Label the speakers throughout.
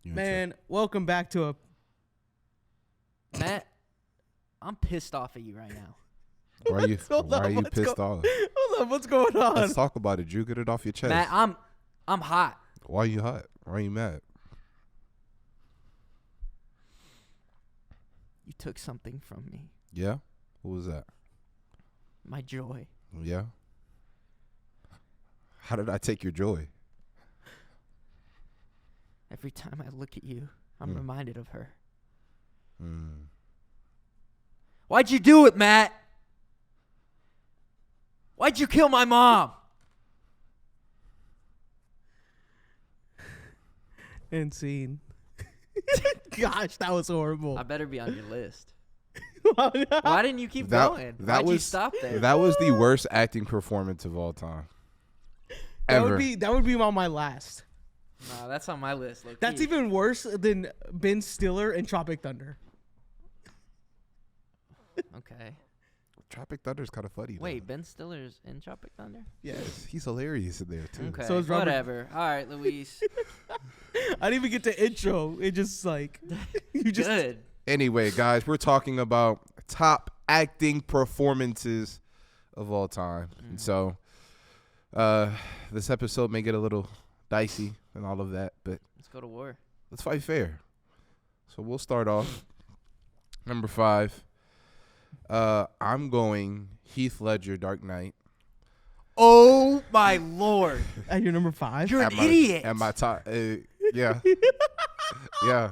Speaker 1: Man, welcome back to a...
Speaker 2: Matt, I'm pissed off at you right now.
Speaker 3: Why are you pissed off?
Speaker 1: Hold on, what's going on?
Speaker 3: Let's talk about it, Drew. Get it off your chest.
Speaker 2: Matt, I'm hot.
Speaker 3: Why are you hot? Why are you mad?
Speaker 2: You took something from me.
Speaker 3: Yeah? What was that?
Speaker 2: My joy.
Speaker 3: Yeah? How did I take your joy?
Speaker 2: Every time I look at you, I'm reminded of her. Why'd you do it, Matt? Why'd you kill my mom?
Speaker 1: And scene. Gosh, that was horrible.
Speaker 2: I better be on your list.
Speaker 1: Why
Speaker 2: Why didn't you keep going? Why'd you stop there?
Speaker 3: That was the worst acting performance of all time. Ever.
Speaker 1: That would be on my last.
Speaker 2: Nah, that's on my list.
Speaker 1: That's even worse than Ben Stiller and Tropic Thunder.
Speaker 2: Okay.
Speaker 3: Tropic Thunder's kind of funny.
Speaker 2: Wait, Ben Stiller's in Tropic Thunder?
Speaker 1: Yes.
Speaker 3: He's hilarious in there, too.
Speaker 2: Okay,
Speaker 1: So is Robert.
Speaker 2: whatever. All right, Luis.
Speaker 1: I didn't even get to intro. It just like you just
Speaker 2: Good.
Speaker 3: Anyway, guys, we're talking about top acting performances of all time. And so this episode may get a little dicey and all of that, but
Speaker 2: Let's go to war.
Speaker 3: let's fight fair. So we'll start off. Number 5. I'm going Heath Ledger, Dark Knight.
Speaker 2: Oh, my Lord.
Speaker 1: at your number 5.
Speaker 2: You're an idiot.
Speaker 3: At my top. Yeah. Yeah.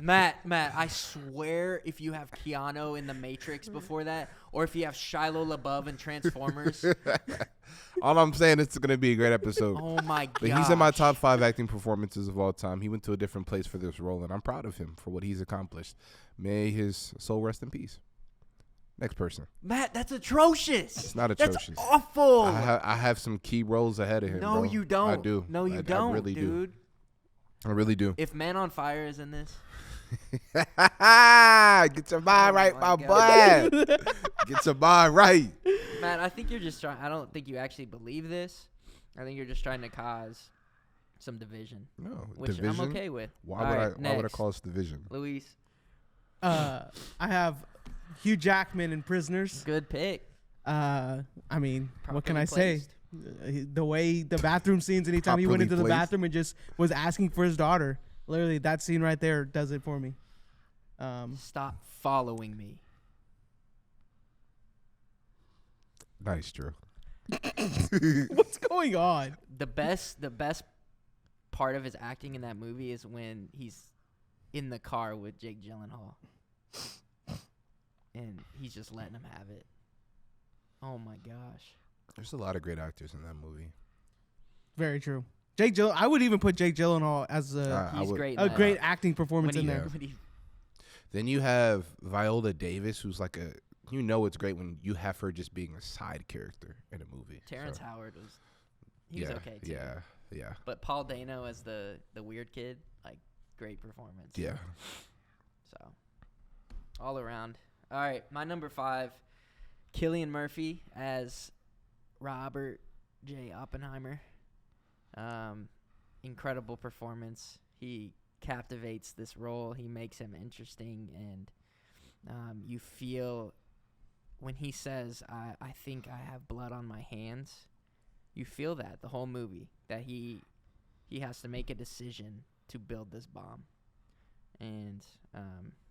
Speaker 2: Matt, I swear if you have Keanu in The Matrix before that, or if you have Shiloh LaBeouf in Transformers.
Speaker 3: All I'm saying, it's going to be a great episode.
Speaker 2: Oh, my God.
Speaker 3: But he's in my top 5 acting performances of all time. He went to a different place for this role, and I'm proud of him for what he's accomplished. May his soul rest in peace. Next person.
Speaker 2: Matt, that's atrocious.
Speaker 3: It's not atrocious.
Speaker 2: That's awful.
Speaker 3: I have some key roles ahead of him.
Speaker 2: No,
Speaker 3: bro.
Speaker 2: you don't.
Speaker 3: I do.
Speaker 2: No, you
Speaker 3: I
Speaker 2: don't,
Speaker 3: really
Speaker 2: dude.
Speaker 3: do. I really do.
Speaker 2: If Man on Fire is in this.
Speaker 3: Get your mind right, my
Speaker 2: God.
Speaker 3: boy. Get your mind right.
Speaker 2: Matt, I think you're just trying. I don't think you actually believe this. I think you're just trying to cause some division.
Speaker 3: No,
Speaker 2: which
Speaker 3: division?
Speaker 2: I'm okay with.
Speaker 3: Why
Speaker 2: All
Speaker 3: would
Speaker 2: right,
Speaker 3: I? Why would I
Speaker 2: next.
Speaker 3: call this division?
Speaker 2: Luis,
Speaker 1: I have Hugh Jackman in Prisoners.
Speaker 2: good pick.
Speaker 1: I mean, what can I
Speaker 2: Properly
Speaker 1: say? The way the bathroom scenes, anytime he went
Speaker 3: Properly
Speaker 1: into the
Speaker 3: placed.
Speaker 1: bathroom and just was asking for his daughter. Literally, that scene right there does it for me.
Speaker 2: Stop following me.
Speaker 3: Nice, Drew.
Speaker 1: What's going on?
Speaker 2: The best part of his acting in that movie is when he's in the car with Jake Gyllenhaal, and he's just letting him have it. Oh my gosh.
Speaker 3: There's a lot of great actors in that movie.
Speaker 1: Very true. I would even put Jake Gyllenhaal as
Speaker 2: He's great.
Speaker 1: a great acting performance
Speaker 2: when
Speaker 1: in
Speaker 2: he,
Speaker 1: there.
Speaker 2: when he
Speaker 3: Then you have Viola Davis, who's like it's great when you have her just being a side character in a movie.
Speaker 2: Terrence
Speaker 3: So,
Speaker 2: Howard was okay too.
Speaker 3: Yeah.
Speaker 2: But Paul Dano as the weird kid, like, great performance.
Speaker 3: Yeah.
Speaker 2: So, all around. All right, my number 5, Cillian Murphy as Robert J. Oppenheimer. Incredible performance. He captivates this role. He makes him interesting, and you feel when he says, I think I have blood on my hands, you feel that the whole movie, that he has to make a decision to build this bomb. And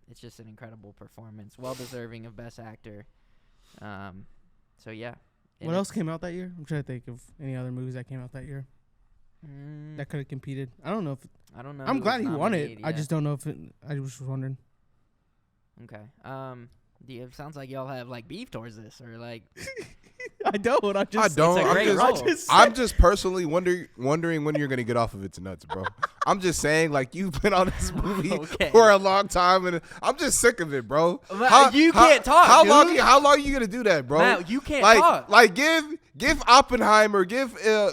Speaker 2: it's just an incredible performance, well deserving of Best Actor. So yeah. And
Speaker 1: What else came out that year? I'm trying to think of any other movies that came out that year that could have competed. I don't know if
Speaker 2: I don't know.
Speaker 1: I'm
Speaker 2: who
Speaker 1: glad
Speaker 2: was
Speaker 1: he won it.
Speaker 2: nominated,
Speaker 1: I
Speaker 2: yeah.
Speaker 1: just don't know if I was wondering.
Speaker 2: Okay. It sounds like y'all have like beef towards this, or like.
Speaker 1: I don't.
Speaker 3: I don't.
Speaker 2: It's a great role.
Speaker 3: I'm just personally wondering when you're gonna get off of its nuts, bro. I'm just saying, like, you've been on this movie
Speaker 2: Okay.
Speaker 3: for a long time, and I'm just sick of it, bro.
Speaker 2: You can't talk,
Speaker 3: How
Speaker 2: dude.
Speaker 3: long are you gonna do that, bro?
Speaker 2: Matt, you can't
Speaker 3: like,
Speaker 2: talk.
Speaker 3: Like, give Oppenheimer,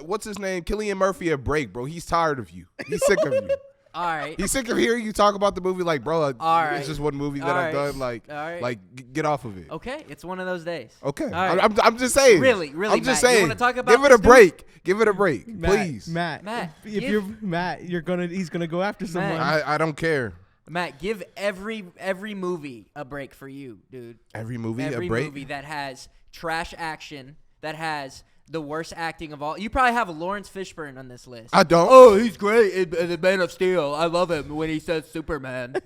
Speaker 3: what's his name, Cillian Murphy a break, bro. He's tired of you. He's sick of you.
Speaker 2: All right.
Speaker 3: He's sick of hearing you talk about the movie. Like, bro,
Speaker 2: All right.
Speaker 3: it's just one movie that
Speaker 2: All
Speaker 3: I've
Speaker 2: right.
Speaker 3: done. Like,
Speaker 2: All right.
Speaker 3: get off of it.
Speaker 2: Okay, it's one of those days.
Speaker 3: Okay,
Speaker 2: All right.
Speaker 3: I'm just saying.
Speaker 2: Really,
Speaker 3: I'm just
Speaker 2: Matt, you
Speaker 3: saying.
Speaker 2: wanna talk about
Speaker 3: Give it
Speaker 2: this,
Speaker 3: a break. Give it a break, please.
Speaker 1: Matt,
Speaker 2: give-
Speaker 1: he's gonna go after someone.
Speaker 3: I don't care.
Speaker 2: Matt, give every movie a break for you, dude.
Speaker 3: Every movie
Speaker 2: Every
Speaker 3: a break.
Speaker 2: movie that has trash action, that has the worst acting of all. You probably have Lawrence Fishburne on this list.
Speaker 3: I don't.
Speaker 2: Oh, he's great in The Man of Steel. I love him when he says Superman.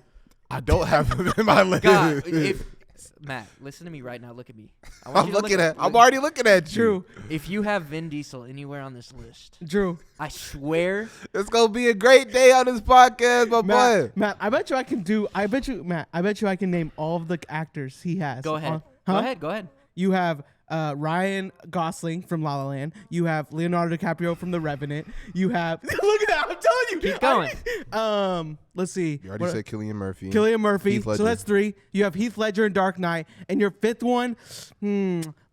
Speaker 3: I don't have him in my list.
Speaker 2: God, Matt, listen to me right now. Look at me.
Speaker 3: I'm already looking at you.
Speaker 1: Drew,
Speaker 2: If you have Vin Diesel anywhere on this list,
Speaker 1: Drew,
Speaker 2: I swear.
Speaker 3: It's gonna be a great day on this podcast, my boy.
Speaker 1: Matt, I bet you I can name all of the actors he has.
Speaker 2: Go ahead.
Speaker 1: Huh?
Speaker 2: Go ahead.
Speaker 1: You have Ryan Gosling from La La Land. You have Leonardo DiCaprio from The Revenant. You have look at that. I'm telling you.
Speaker 2: Keep going.
Speaker 1: Let's see.
Speaker 3: You already said Cillian Murphy.
Speaker 1: Cillian Murphy.
Speaker 3: Heath Ledger.
Speaker 1: So that's 3. You have Heath Ledger in Dark Knight, and your 5th one.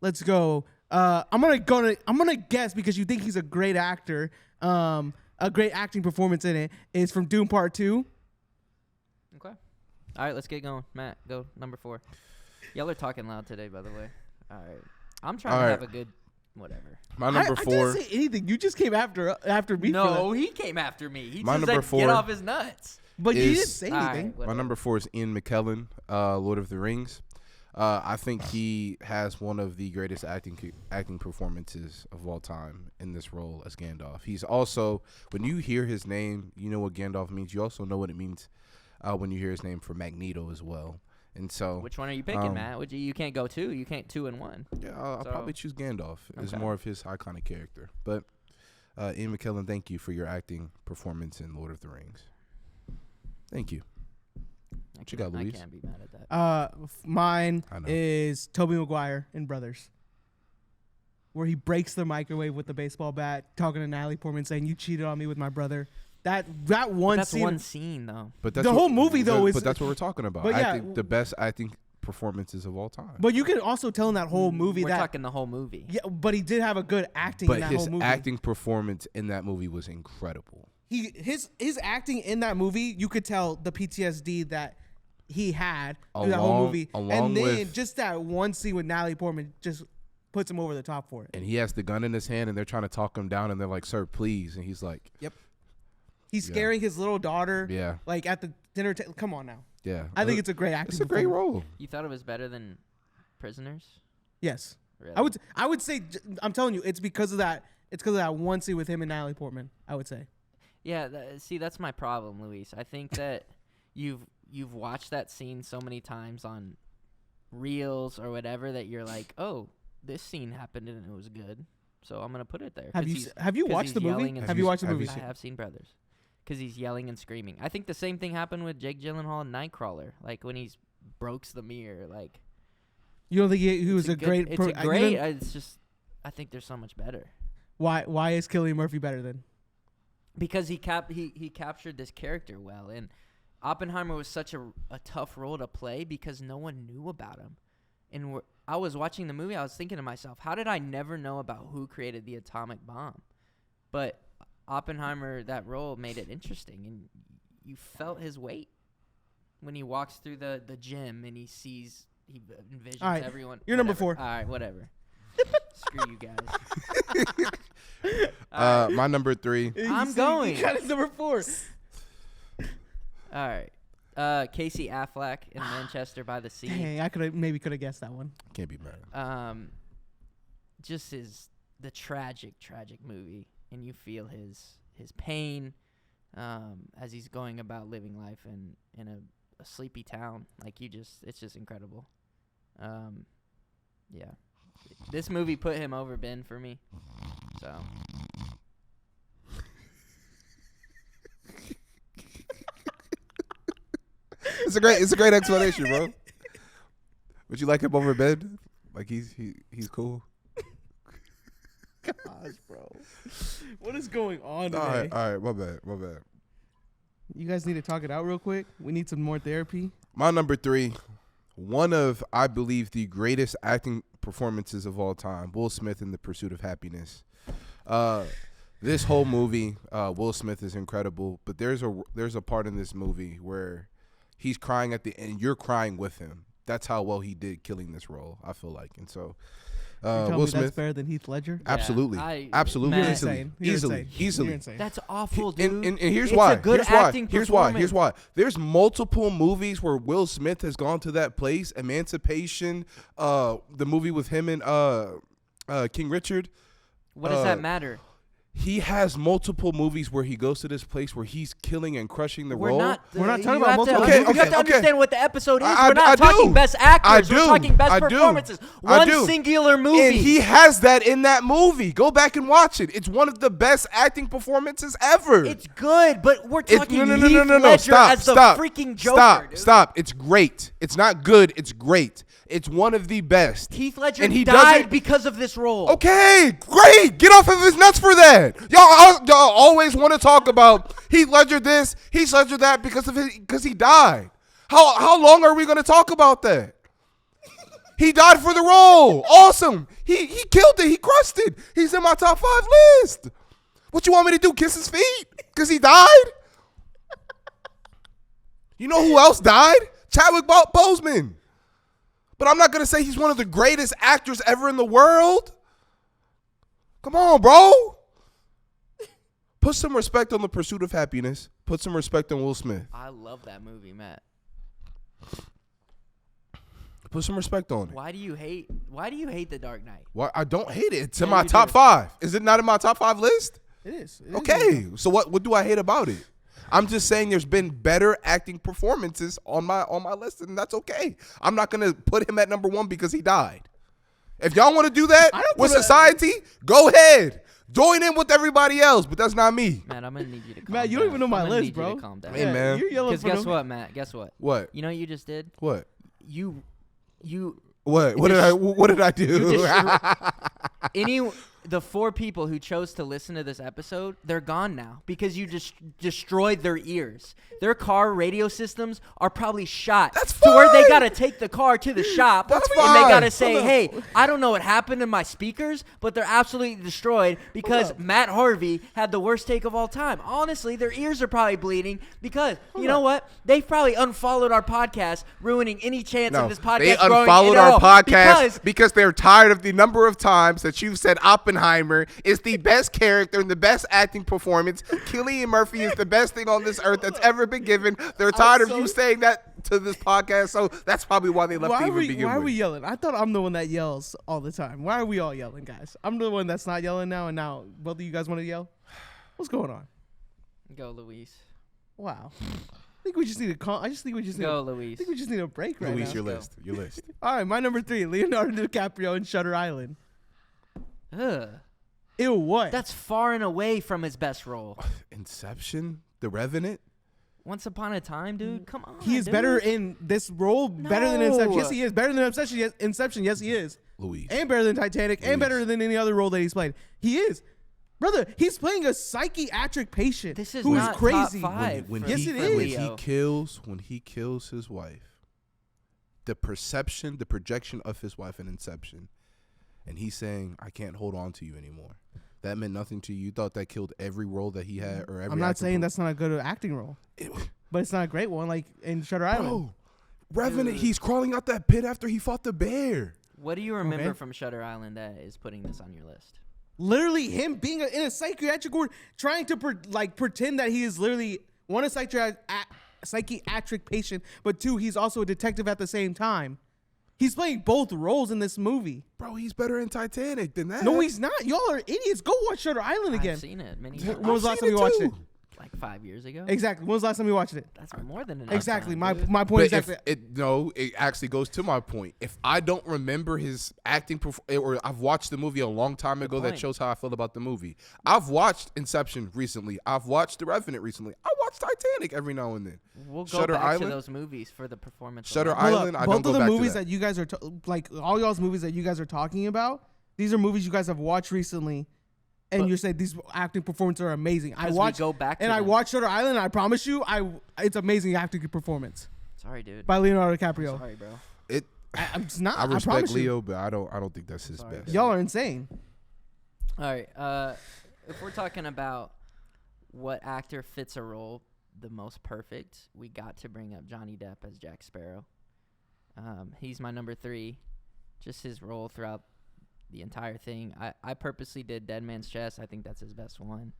Speaker 1: Let's go. I'm gonna guess because you think he's a great actor. A great acting performance in it is from Doom Part 2.
Speaker 2: Okay. All right, let's get going. Matt, go number 4. Y'all are talking loud today, by the way. All right. I'm trying to have a good whatever.
Speaker 3: My number
Speaker 1: I
Speaker 3: 4.
Speaker 1: didn't say anything. You just came after me.
Speaker 2: No, he came after me. He
Speaker 3: My
Speaker 2: just
Speaker 3: number
Speaker 2: said
Speaker 3: 4
Speaker 2: get off his nuts.
Speaker 1: But you
Speaker 3: is-
Speaker 1: didn't say anything.
Speaker 2: All
Speaker 3: My number 4 is Ian McKellen, Lord of the Rings. I think he has one of the greatest acting performances of all time in this role as Gandalf. He's also, when you hear his name, you know what Gandalf means. You also know what it means when you hear his name for Magneto as well. And so,
Speaker 2: Which one are you picking, Matt? You can't go 2. You can't 2 and 1.
Speaker 3: yeah, I'll probably choose Gandalf. It's
Speaker 2: Okay.
Speaker 3: more of his iconic character. But Ian McKellen, thank you for your acting performance in Lord of the Rings. Thank you. What you got, Luis?
Speaker 2: I can't be mad at that.
Speaker 1: Mine
Speaker 3: I know.
Speaker 1: is Tobey Maguire in Brothers, where he breaks the microwave with the baseball bat, talking to Natalie Portman, saying, "You cheated on me with my brother." That one
Speaker 2: That's
Speaker 1: scene.
Speaker 2: one scene, though.
Speaker 3: But
Speaker 1: The whole movie, though, is-
Speaker 3: But that's what we're talking about.
Speaker 1: But
Speaker 3: I
Speaker 1: yeah,
Speaker 3: think the best acting performances of all time.
Speaker 1: But you can also tell in that whole movie
Speaker 2: We're
Speaker 1: that.
Speaker 2: talking the whole movie.
Speaker 1: Yeah, but he did have a good acting in
Speaker 3: But
Speaker 1: that
Speaker 3: his
Speaker 1: whole movie.
Speaker 3: acting performance in that movie was incredible.
Speaker 1: His acting in that movie, you could tell the PTSD that he had through that whole
Speaker 3: Along-
Speaker 1: movie,
Speaker 3: along
Speaker 1: and then
Speaker 3: with-
Speaker 1: just that one scene with Natalie Portman just puts him over the top for it.
Speaker 3: And he has the gun in his hand, and they're trying to talk him down, and they're like, "Sir, please," and he's like,
Speaker 1: He's
Speaker 3: Yeah.
Speaker 1: scaring his little daughter,
Speaker 3: "Yeah,
Speaker 1: like at the dinner table. Come on now,
Speaker 3: yeah."
Speaker 1: I think it's a great acting.
Speaker 3: it's a great
Speaker 1: performance.
Speaker 3: role.
Speaker 2: You thought it was better than Prisoners?
Speaker 1: Yes,
Speaker 2: Really?
Speaker 1: I would say. I'm telling you, it's because of that. It's because of that one scene with him and Natalie Portman. I would say.
Speaker 2: Yeah, see, that's my problem, Luis. I think that you've watched that scene so many times on reels or whatever that you're like, oh, this scene happened and it was good, so I'm gonna put it there.
Speaker 1: Have
Speaker 2: 'Cause
Speaker 1: you
Speaker 2: 'cause
Speaker 1: watched
Speaker 2: he's
Speaker 1: the movie?
Speaker 2: yelling and
Speaker 1: Have you watched the
Speaker 3: have
Speaker 1: movie?
Speaker 3: you
Speaker 2: I
Speaker 3: seen-
Speaker 2: have seen Brothers, because he's yelling and screaming. I think the same thing happened with Jake Gyllenhaal in Nightcrawler, like when he's breaks the mirror. Like
Speaker 1: You don't think he was
Speaker 2: it's
Speaker 1: a great?
Speaker 2: It's
Speaker 1: pro-
Speaker 2: a
Speaker 1: you
Speaker 2: great.
Speaker 1: don't-
Speaker 2: It's just I think there's so much better.
Speaker 1: Why is Cillian Murphy better than?
Speaker 2: Because he captured this character well, and Oppenheimer was such a tough role to play because no one knew about him. And I was watching the movie, I was thinking to myself, how did I never know about who created the atomic bomb? But Oppenheimer, that role made it interesting, and you felt his weight when he walks through the gym and he envisions
Speaker 1: All right,
Speaker 2: everyone.
Speaker 1: you're number
Speaker 2: Whatever.
Speaker 1: 4.
Speaker 2: All right, whatever. Screw you guys.
Speaker 3: My number 3.
Speaker 2: I'm
Speaker 1: You
Speaker 2: going.
Speaker 1: got his number 4.
Speaker 2: All right. Casey Affleck in Manchester by the Sea.
Speaker 1: Dang, I could have guessed that one.
Speaker 3: Can't be mad.
Speaker 2: Just the tragic movie, and you feel his pain as he's going about living life in a sleepy town. Like it's just incredible. Yeah, this movie put him over Ben for me. So.
Speaker 3: It's a great explanation, bro. Would you like him over Ben? Like he's cool.
Speaker 1: Gosh, bro, what is going on
Speaker 3: All
Speaker 1: today?
Speaker 3: right, my bad.
Speaker 1: You guys need to talk it out real quick. We need some more therapy.
Speaker 3: My number 3, one of, I believe, the greatest acting performances of all time, Will Smith in The Pursuit of Happiness. This whole movie, Will Smith is incredible, but there's a part in this movie where he's crying at the end. You're crying with him. That's how well he did killing this role, I feel like. And so, Will Smith,
Speaker 1: that's better than Heath Ledger?
Speaker 3: absolutely,
Speaker 2: Yeah,
Speaker 3: absolutely,
Speaker 2: Matt,
Speaker 3: easily,
Speaker 1: You're
Speaker 3: easily,
Speaker 1: insane.
Speaker 3: easily.
Speaker 1: You're insane.
Speaker 2: That's awful, dude.
Speaker 3: And here's
Speaker 2: It's
Speaker 3: why.
Speaker 2: a good
Speaker 3: here's why.
Speaker 2: acting
Speaker 3: Here's why. Here's
Speaker 2: performance.
Speaker 3: why. There's multiple movies where Will Smith has gone to that place. Emancipation, the movie with him and King Richard.
Speaker 2: What does that matter?
Speaker 3: He has multiple movies where he goes to this place where he's killing and crushing the
Speaker 2: We're
Speaker 3: role.
Speaker 2: not
Speaker 1: talking
Speaker 2: you
Speaker 1: about
Speaker 2: have
Speaker 1: multiple
Speaker 2: to,
Speaker 3: Okay,
Speaker 2: You have to
Speaker 3: okay.
Speaker 2: understand what the episode is.
Speaker 3: I
Speaker 2: We're not talking
Speaker 3: do.
Speaker 2: best actors.
Speaker 3: I
Speaker 2: We're
Speaker 3: do.
Speaker 2: talking best
Speaker 3: I do.
Speaker 2: performances.
Speaker 3: I
Speaker 2: One
Speaker 3: do.
Speaker 2: singular movie.
Speaker 3: And he has that in that movie. Go back and watch it. It's one of the best acting performances ever.
Speaker 2: It's good, but we're talking
Speaker 3: no.
Speaker 2: Heath Ledger
Speaker 3: Stop.
Speaker 2: as the
Speaker 3: Stop.
Speaker 2: freaking Joker.
Speaker 3: Stop.
Speaker 2: Dude.
Speaker 3: Stop. It's great. It's not good. It's great. It's one of the best.
Speaker 2: Heath Ledger
Speaker 3: And he
Speaker 2: died
Speaker 3: doesn't-
Speaker 2: because of this role.
Speaker 3: Okay, great. Get off of his nuts for that. Y'all always want to talk about Heath Ledger this, Heath Ledger that because he died. How long are we going to talk about that? He died for the role. Awesome. He killed it. He crushed it. He's in my top 5 list. What you want me to do? Kiss his feet? Because he died? You know who else died? Chadwick Boseman. But I'm not going to say he's one of the greatest actors ever in the world. Come on, bro. Put some respect on The Pursuit of Happiness. Put some respect on Will Smith.
Speaker 2: I love that movie, Matt.
Speaker 3: Put some respect on it.
Speaker 2: Why do you hate The Dark Knight?
Speaker 3: Well, I don't hate it. It's in
Speaker 2: Yeah,
Speaker 3: my
Speaker 2: you
Speaker 3: top
Speaker 2: do.
Speaker 3: 5. Is it not in my top 5 list?
Speaker 1: It is.
Speaker 3: Okay. So what do I hate about it? I'm just saying there's been better acting performances on my list, and that's okay. I'm not gonna put him at number 1 because he died. If y'all want to do that with society, go ahead. Join in with everybody else, but that's not me.
Speaker 2: Matt, I'm gonna need you to calm
Speaker 1: Matt, you
Speaker 2: down.
Speaker 1: don't even know my
Speaker 2: I'm gonna
Speaker 1: list,
Speaker 2: need you
Speaker 1: bro.
Speaker 2: to calm down.
Speaker 3: Hey, man.
Speaker 1: You're yelling
Speaker 2: Because
Speaker 1: for
Speaker 2: guess
Speaker 1: no-
Speaker 2: what, Matt? Guess what?
Speaker 3: What?
Speaker 2: You know what you just did?
Speaker 3: What?
Speaker 2: You
Speaker 3: What? What did I do?
Speaker 2: The 4 people who chose to listen to this episode, they're gone now because you just destroyed their ears. Their car radio systems are probably shot
Speaker 3: That's
Speaker 2: to where they
Speaker 3: fine.
Speaker 2: gotta take the car to the shop
Speaker 3: That's
Speaker 2: and they
Speaker 3: fine.
Speaker 2: gotta say,
Speaker 1: Hold up.
Speaker 2: "Hey, I don't know what happened to my speakers, but they're absolutely destroyed because
Speaker 1: up.
Speaker 2: Matt Harvey had the worst take of all time." Honestly, their ears are probably bleeding because you know what? They've probably unfollowed our podcast, ruining any chance of this podcast.
Speaker 3: they
Speaker 2: growing
Speaker 3: unfollowed
Speaker 2: at
Speaker 3: our
Speaker 2: all
Speaker 3: podcast because they're tired of the number of times that you've said Oppenheimer is the best character and the best acting performance. Cillian Murphy is the best thing on this earth that's ever been given. They're tired of you saying that to this podcast, so that's probably why they left
Speaker 1: Why
Speaker 3: to
Speaker 1: are
Speaker 3: even
Speaker 1: we
Speaker 3: begin
Speaker 1: Why are
Speaker 3: with.
Speaker 1: we yelling? I thought I'm the one that yells all the time. Why are we all yelling, guys? I'm the one that's not yelling now, and now both of you guys want to yell. What's going on?
Speaker 2: Go, Luis.
Speaker 1: Wow. I think we just need a I just think we just need.
Speaker 2: Go,
Speaker 1: I
Speaker 2: Luis.
Speaker 1: think we just need a break right
Speaker 3: Luis,
Speaker 1: now.
Speaker 3: your
Speaker 2: Let's
Speaker 3: list. Your list.
Speaker 1: All right, my number 3, Leonardo DiCaprio in Shutter Island.
Speaker 2: Ugh.
Speaker 1: Ew, what?
Speaker 2: That's far and away from his best role.
Speaker 3: Inception, The Revenant.
Speaker 2: Once Upon a Time, dude. Come on.
Speaker 1: He is
Speaker 2: dude.
Speaker 1: better in this role, better than Inception.
Speaker 2: No.
Speaker 1: Yes, he is. Better than Inception. Yes, Inception. Yes, he is.
Speaker 3: Luis.
Speaker 1: And better than Titanic. And better than any other role that he's played. He is. Brother, he's playing a psychiatric patient
Speaker 2: This is
Speaker 1: who
Speaker 2: not
Speaker 1: is crazy.
Speaker 2: top 5.
Speaker 3: When
Speaker 2: for-
Speaker 1: Yes,
Speaker 3: he,
Speaker 1: it
Speaker 2: for
Speaker 1: is.
Speaker 3: when
Speaker 2: Leo.
Speaker 3: he kills his wife, the perception, the projection of his wife in Inception, and he's saying, "I can't hold on to you anymore." That meant nothing to you. You thought that killed every role that he had, or every.
Speaker 1: I'm not
Speaker 3: acting
Speaker 1: saying
Speaker 3: role?
Speaker 1: that's not a good acting role, but it's not a great one like in Shutter Island.
Speaker 3: Bro, Revenant.
Speaker 2: Dude.
Speaker 3: He's crawling out that pit after he fought the bear.
Speaker 2: What do you remember
Speaker 1: Okay.
Speaker 2: from Shutter Island that is putting this on your list?
Speaker 1: Literally, him being in a psychiatric ward, trying to pretend that he is literally one, a psychiatric patient, but 2, he's also a detective at the same time. He's playing both roles in this movie.
Speaker 3: Bro, he's better in Titanic than that.
Speaker 1: No, he's not. Y'all are idiots. Go watch Shutter Island again.
Speaker 2: I've seen it many
Speaker 1: When
Speaker 2: times.
Speaker 1: was the last time you watched it?
Speaker 2: Like 5 years ago.
Speaker 1: Exactly. When was the last time you watched it?
Speaker 2: That's more than enough.
Speaker 1: Exactly.
Speaker 2: time, dude.
Speaker 1: My point
Speaker 3: But
Speaker 1: is
Speaker 3: if
Speaker 1: exactly.
Speaker 3: it actually goes to my point. If I don't remember his acting, or I've watched the movie a long time ago, that
Speaker 2: point.
Speaker 3: shows how I feel about the movie. I've watched Inception recently. I've watched The Revenant recently. I watch Titanic every now and then.
Speaker 2: We'll go
Speaker 3: Shutter
Speaker 2: back
Speaker 3: Island?
Speaker 2: to those movies for the performance.
Speaker 3: Shutter
Speaker 2: alone.
Speaker 3: Island.
Speaker 1: Hold up.
Speaker 3: I
Speaker 1: Both
Speaker 3: don't go
Speaker 1: of the
Speaker 3: back to
Speaker 1: movies
Speaker 3: that.
Speaker 1: that you guys are like all y'all's movies that you guys are talking about. These are movies you guys have watched recently, and
Speaker 2: But-
Speaker 1: you're saying these acting performances are amazing. I
Speaker 2: 'Cause we
Speaker 1: watched
Speaker 2: go back to
Speaker 1: and I
Speaker 2: them.
Speaker 1: watched Shutter Island. And I promise you, it's amazing acting performance
Speaker 2: Sorry, dude.
Speaker 1: by Leonardo DiCaprio.
Speaker 2: Sorry, bro.
Speaker 3: It.
Speaker 1: I'm just not.
Speaker 3: I respect
Speaker 1: promise you.
Speaker 3: Leo, but I don't think that's his
Speaker 2: Sorry,
Speaker 3: best.
Speaker 2: dude.
Speaker 1: Y'all are insane.
Speaker 2: All right. if we're talking about what actor fits a role the most perfect, we got to bring up Johnny Depp as Jack Sparrow. He's my number 3. Just his role throughout the entire thing. I purposely did Dead Man's Chest. I think that's his best one.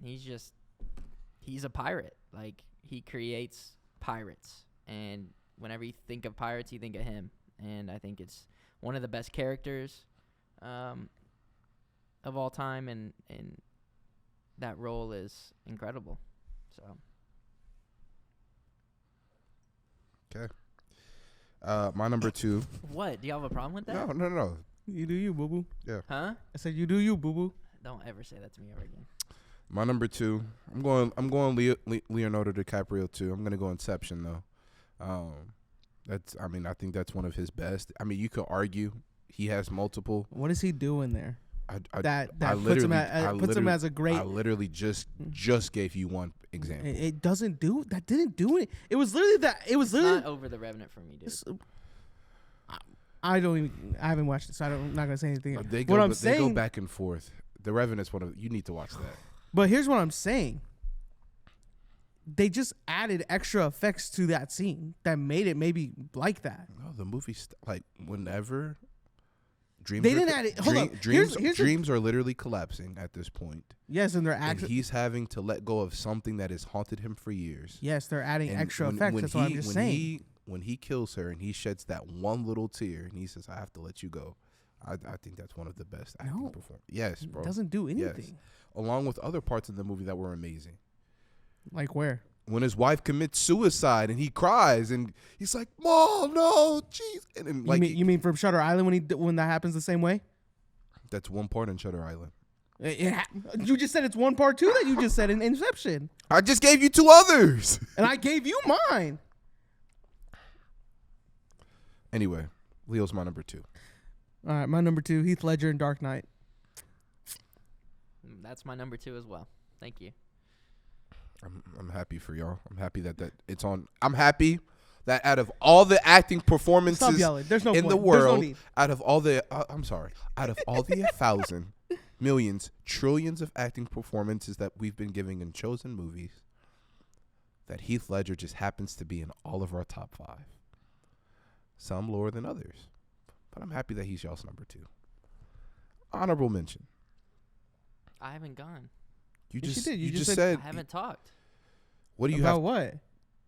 Speaker 2: He's a pirate. Like, he creates pirates. And whenever you think of pirates, you think of him. And I think it's one of the best characters of all time. And that role is incredible. So.
Speaker 3: Okay. My number 2.
Speaker 2: What? Do you have a problem with that?
Speaker 3: No.
Speaker 1: You do you, boo-boo.
Speaker 3: Yeah.
Speaker 2: Huh?
Speaker 1: I said you do you, boo-boo.
Speaker 2: Don't ever say that to me ever again.
Speaker 3: My number 2. I'm going Leonardo DiCaprio too. I'm gonna go Inception though. I think that's one of his best. I mean, you could argue he has multiple.
Speaker 1: What is he doing there? That puts him as a great.
Speaker 3: I literally just gave you one example.
Speaker 1: It doesn't do that. Didn't do it. It was literally that. It was literally
Speaker 2: not over The Revenant for me, dude.
Speaker 1: I haven't watched it, so I'm not gonna say anything.
Speaker 3: They go back and forth. The Revenant's one of. You need to watch that.
Speaker 1: But here's what I'm saying. They just added extra effects to that scene that made it maybe like that.
Speaker 3: No, the movie like whenever. Dreams
Speaker 1: they didn't add it. Hold on.
Speaker 3: Dreams are literally collapsing at this point.
Speaker 1: Yes, and they're
Speaker 3: and he's having to let go of something that has haunted him for years.
Speaker 1: Yes, they're adding extra effects. That's what I'm just saying.
Speaker 3: When he kills her and he sheds that one little tear and he says, "I have to let you go," I think that's one of the best acting performances. Yes, bro.
Speaker 1: It doesn't do anything.
Speaker 3: Yes. Along with other parts of the movie that were amazing.
Speaker 1: Like where?
Speaker 3: When his wife commits suicide and he cries and he's like, "Mom, no, jeez." And like,
Speaker 1: you mean from Shutter Island when that happens the same way?
Speaker 3: That's one part in Shutter Island.
Speaker 1: You just said it's one part too that you just said in Inception.
Speaker 3: I just gave you 2 others.
Speaker 1: And I gave you mine.
Speaker 3: Anyway, Leo's my number 2.
Speaker 1: All right, my number 2, Heath Ledger in Dark Knight.
Speaker 2: That's my number 2 as well. Thank you.
Speaker 3: I'm happy for y'all. I'm happy that it's on. I'm happy that out of all the acting performances
Speaker 1: Stop yelling. There's no
Speaker 3: in
Speaker 1: point.
Speaker 3: the world,
Speaker 1: There's no need.
Speaker 3: out of all the out of all the 1,000 millions, trillions of acting performances that we've been giving in chosen movies, that Heath Ledger just happens to be in all of our top 5. Some lower than others, but I'm happy that he's y'all's number 2. Honorable mention.
Speaker 2: I haven't gone.
Speaker 3: You
Speaker 1: Yes,
Speaker 3: just
Speaker 1: you did.
Speaker 3: you
Speaker 1: You just
Speaker 3: just
Speaker 1: said-
Speaker 3: said.
Speaker 2: I haven't talked.
Speaker 3: What do you
Speaker 1: About
Speaker 3: have?
Speaker 1: what?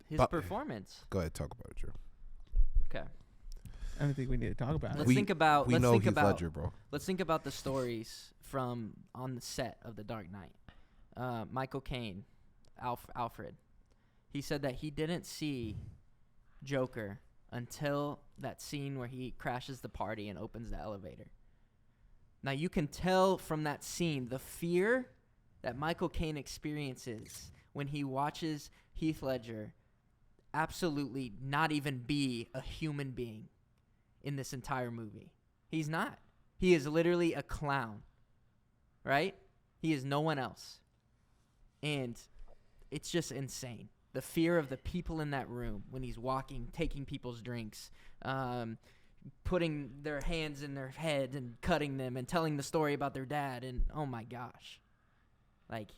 Speaker 2: His
Speaker 3: But-
Speaker 2: performance.
Speaker 3: Go ahead, talk about it, Drew.
Speaker 2: Okay.
Speaker 1: I don't think we need to talk about
Speaker 2: Let's
Speaker 1: it.
Speaker 2: think about.
Speaker 3: We
Speaker 2: let's
Speaker 3: know
Speaker 2: think
Speaker 3: Heath
Speaker 2: about.
Speaker 3: Ledger, bro.
Speaker 2: Let's think about the stories from on the set of The Dark Knight. Michael Caine, Alfred. He said that he didn't see Joker until that scene where he crashes the party and opens the elevator. Now you can tell from that scene the fear that Michael Caine experiences when he watches Heath Ledger absolutely not even be a human being in this entire movie. He's not. He is literally a clown, right? He is no one else. And it's just insane. The fear of the people in that room when he's walking, taking people's drinks, putting their hands in their head and cutting them and telling the story about their dad. And oh my gosh, like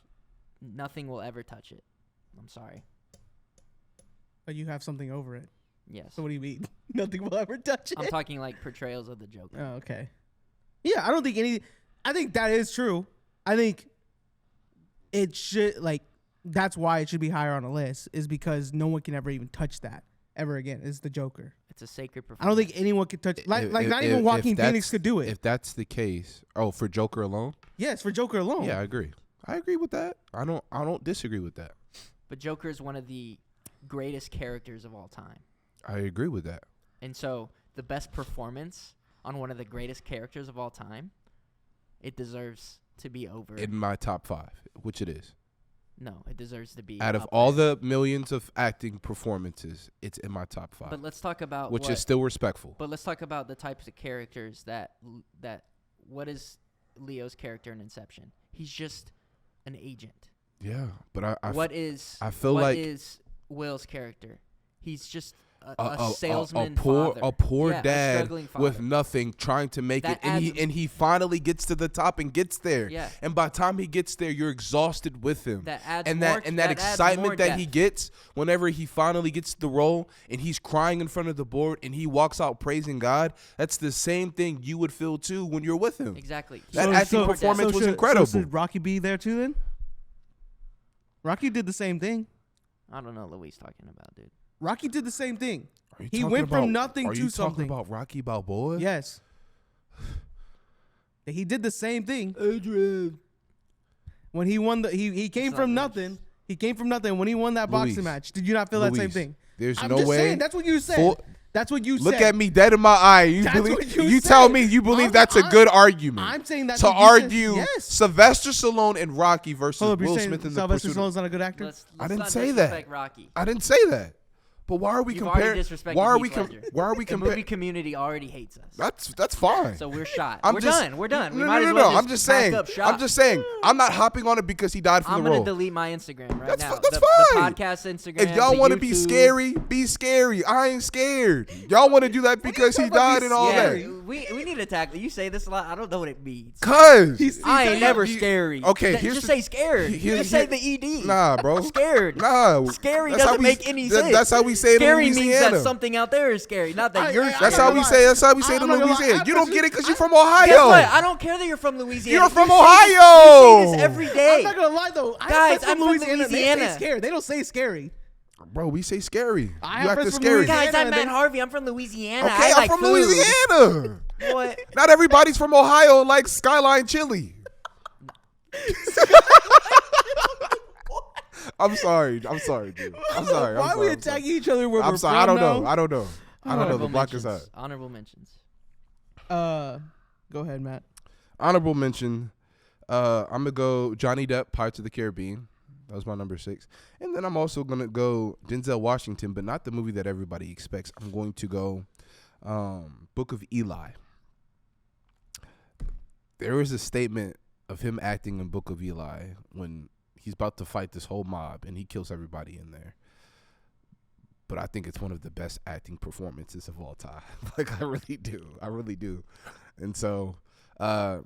Speaker 2: nothing will ever touch it. I'm sorry.
Speaker 1: But you have something over it.
Speaker 2: Yes.
Speaker 1: So what do you mean? Nothing will ever touch it.
Speaker 2: I'm talking like portrayals of the Joker.
Speaker 1: Oh, okay. Yeah, I think that is true. I think it should, that's why it should be higher on the list, is because no one can ever even touch that ever again. It's the Joker.
Speaker 2: It's a sacred performance.
Speaker 1: I don't think anyone could touch, not even Joaquin Phoenix could do it.
Speaker 3: If that's the case, for Joker alone?
Speaker 1: Yes, for Joker alone.
Speaker 3: Yeah, I agree. I agree with that. I don't disagree with that.
Speaker 2: But Joker is one of the greatest characters of all time.
Speaker 3: I agree with that.
Speaker 2: And so the best performance on one of the greatest characters of all time, it deserves to be over.
Speaker 3: In my top 5, which it is.
Speaker 2: No, it deserves to be
Speaker 3: Out of
Speaker 2: up
Speaker 3: all
Speaker 2: there.
Speaker 3: the millions of acting performances, it's in my top 5.
Speaker 2: But let's talk about
Speaker 3: which is still respectful.
Speaker 2: But let's talk about the types of characters that what is Leo's character in Inception? He's just an agent.
Speaker 3: Yeah, but I
Speaker 2: What
Speaker 3: feel like
Speaker 2: is Will's character? He's just a salesman,
Speaker 3: a poor
Speaker 2: Yeah, a
Speaker 3: dad
Speaker 2: struggling
Speaker 3: with
Speaker 2: father.
Speaker 3: nothing, trying to make
Speaker 2: That
Speaker 3: it, and he finally gets to the top and gets there.
Speaker 2: Yeah.
Speaker 3: And by the time he gets there, you're exhausted with him.
Speaker 2: That adds
Speaker 3: and
Speaker 2: more-
Speaker 3: that and
Speaker 2: that
Speaker 3: that
Speaker 2: adds
Speaker 3: excitement
Speaker 2: more
Speaker 3: that he
Speaker 2: depth.
Speaker 3: gets whenever he finally gets the role and he's crying in front of the board and he walks out praising God. That's the same thing you would feel too when you're with him.
Speaker 2: Exactly.
Speaker 3: That acting performance was incredible.
Speaker 1: So should Rocky be there too then? Rocky did the same thing.
Speaker 2: I don't know what Luis talking about, dude.
Speaker 1: Rocky did the same thing.
Speaker 3: Are you
Speaker 1: He
Speaker 3: talking
Speaker 1: went from
Speaker 3: about-
Speaker 1: nothing
Speaker 3: are
Speaker 1: to
Speaker 3: you
Speaker 1: something.
Speaker 3: talking about Rocky Balboa?
Speaker 1: Yes. He did the same thing.
Speaker 3: Adrian.
Speaker 1: When he won he came
Speaker 2: It's
Speaker 1: from
Speaker 2: not
Speaker 1: nothing. He came from nothing when he won that boxing
Speaker 3: Luis.
Speaker 1: match. Did you not feel that same
Speaker 3: Luis,
Speaker 1: thing?
Speaker 3: There's
Speaker 1: I'm
Speaker 3: no
Speaker 1: just
Speaker 3: way.
Speaker 1: saying, that's what you said.
Speaker 3: Full-
Speaker 1: That's what you
Speaker 3: Look
Speaker 1: said.
Speaker 3: at me dead in my eye. You
Speaker 1: That's
Speaker 3: believe?
Speaker 1: what you
Speaker 3: You tell
Speaker 1: said.
Speaker 3: me you believe
Speaker 1: I'm-
Speaker 3: that's a
Speaker 1: I'm-
Speaker 3: good argument.
Speaker 1: I'm saying that's
Speaker 3: to
Speaker 1: what you said.
Speaker 3: argue
Speaker 1: Yes.
Speaker 3: Sylvester Stallone and Rocky versus
Speaker 1: Hold up, you're
Speaker 3: Will
Speaker 1: saying
Speaker 3: Smith in the
Speaker 1: Sylvester
Speaker 3: pursuit.
Speaker 1: Stallone's not a good actor?
Speaker 2: Let's
Speaker 3: I didn't
Speaker 2: not
Speaker 3: say that.
Speaker 2: disrespect Rocky.
Speaker 3: I didn't say that. But why are we
Speaker 2: You've already
Speaker 3: comparing?
Speaker 2: disrespected
Speaker 3: Why are
Speaker 2: Heath
Speaker 3: we
Speaker 2: Ledger.
Speaker 3: Why are we
Speaker 2: The movie
Speaker 3: comparing?
Speaker 2: community already hates us.
Speaker 3: That's fine.
Speaker 2: So we're shot.
Speaker 3: I'm
Speaker 2: We're
Speaker 3: just-
Speaker 2: done. We're done. We
Speaker 3: No,
Speaker 2: might
Speaker 3: no,
Speaker 2: as
Speaker 3: no,
Speaker 2: well
Speaker 3: no. I'm just saying.
Speaker 2: pack up shop.
Speaker 3: I'm just saying. I'm not hopping on it because he died for
Speaker 2: I'm
Speaker 3: the
Speaker 2: gonna
Speaker 3: role.
Speaker 2: delete my Instagram right
Speaker 3: That's
Speaker 2: now.
Speaker 3: fi- that's
Speaker 2: the
Speaker 3: fine.
Speaker 2: podcast Instagram.
Speaker 3: If y'all
Speaker 2: want to
Speaker 3: be scary, be scary. I ain't scared. Y'all want to do that because he
Speaker 1: talking about
Speaker 3: died
Speaker 1: be
Speaker 3: and all
Speaker 1: scary?
Speaker 3: that.
Speaker 2: We need to tackle. You say this a lot. I don't know what it means.
Speaker 3: Cause
Speaker 2: I ain't never
Speaker 3: you-
Speaker 2: scary.
Speaker 3: Okay,
Speaker 2: Just
Speaker 3: here's the-
Speaker 2: say scared.
Speaker 3: here-
Speaker 2: Just say
Speaker 3: here-
Speaker 2: the ED.
Speaker 3: Nah, bro.
Speaker 2: Scared.
Speaker 3: Nah.
Speaker 2: Scary
Speaker 3: That's how
Speaker 2: doesn't
Speaker 3: we-
Speaker 2: make any sense.
Speaker 3: That's how we say it
Speaker 2: Scary
Speaker 3: in
Speaker 2: means
Speaker 3: Louisiana.
Speaker 2: that something out there is scary, not that you're scary.
Speaker 3: That's how we say. That's how we say it in
Speaker 1: I'm not gonna lie.
Speaker 3: Louisiana.
Speaker 1: I
Speaker 3: You don't
Speaker 1: personally-
Speaker 3: get it because you're from Ohio.
Speaker 2: Guess what? I don't care that you're from Louisiana.
Speaker 3: You're from
Speaker 2: You say this-
Speaker 3: Ohio.
Speaker 2: You say this every day.
Speaker 1: I'm not gonna lie though. I have
Speaker 2: Guys,
Speaker 1: friends
Speaker 2: I'm from
Speaker 1: Louisiana. They
Speaker 2: Louisiana.
Speaker 1: say scary. They don't say scary.
Speaker 3: Bro, we say scary.
Speaker 1: I
Speaker 3: You
Speaker 1: have
Speaker 3: act
Speaker 1: friends from
Speaker 3: scary.
Speaker 1: Louisiana.
Speaker 2: Guys, I'm
Speaker 1: and
Speaker 2: Matt
Speaker 1: then-
Speaker 2: Harvey. I'm from Louisiana.
Speaker 3: Okay,
Speaker 2: I like
Speaker 3: I'm from
Speaker 2: food.
Speaker 3: Louisiana.
Speaker 2: What?
Speaker 3: Not everybody's from Ohio and like Skyline Chili. I'm sorry, dude. I'm sorry. I'm
Speaker 1: Why
Speaker 3: sorry.
Speaker 1: are we attacking each other where
Speaker 3: I'm
Speaker 1: we're
Speaker 3: sorry.
Speaker 1: from
Speaker 3: I don't
Speaker 1: now?
Speaker 3: know. I don't know. I don't know. The block is hot.
Speaker 2: Honorable mentions.
Speaker 1: Go ahead, Matt.
Speaker 3: Honorable mention. I'm gonna go Johnny Depp, Pirates of the Caribbean. That was my number 6. And then I'm also gonna go Denzel Washington, but not the movie that everybody expects. I'm going to go Book of Eli. There is a statement of him acting in Book of Eli when he's about to fight this whole mob and he kills everybody in there. But I think it's one of the best acting performances of all time. Like, I really do. I really do. And so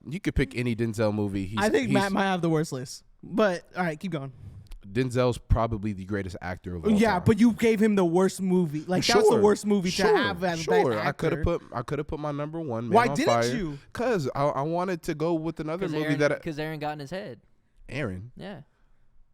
Speaker 3: you could pick any Denzel movie.
Speaker 1: I think Matt might have the worst list. But all right, keep going.
Speaker 3: Denzel's probably the greatest actor of all time.
Speaker 1: Yeah, but you gave him the worst movie. Like that's the worst movie to have as best actor.
Speaker 3: I could have put my number 1. Man
Speaker 1: Why
Speaker 3: on
Speaker 1: didn't
Speaker 3: Fire,
Speaker 1: you?
Speaker 3: Because I wanted to go with another movie
Speaker 2: Because Aaron got in his head.
Speaker 3: Aaron.
Speaker 2: Yeah.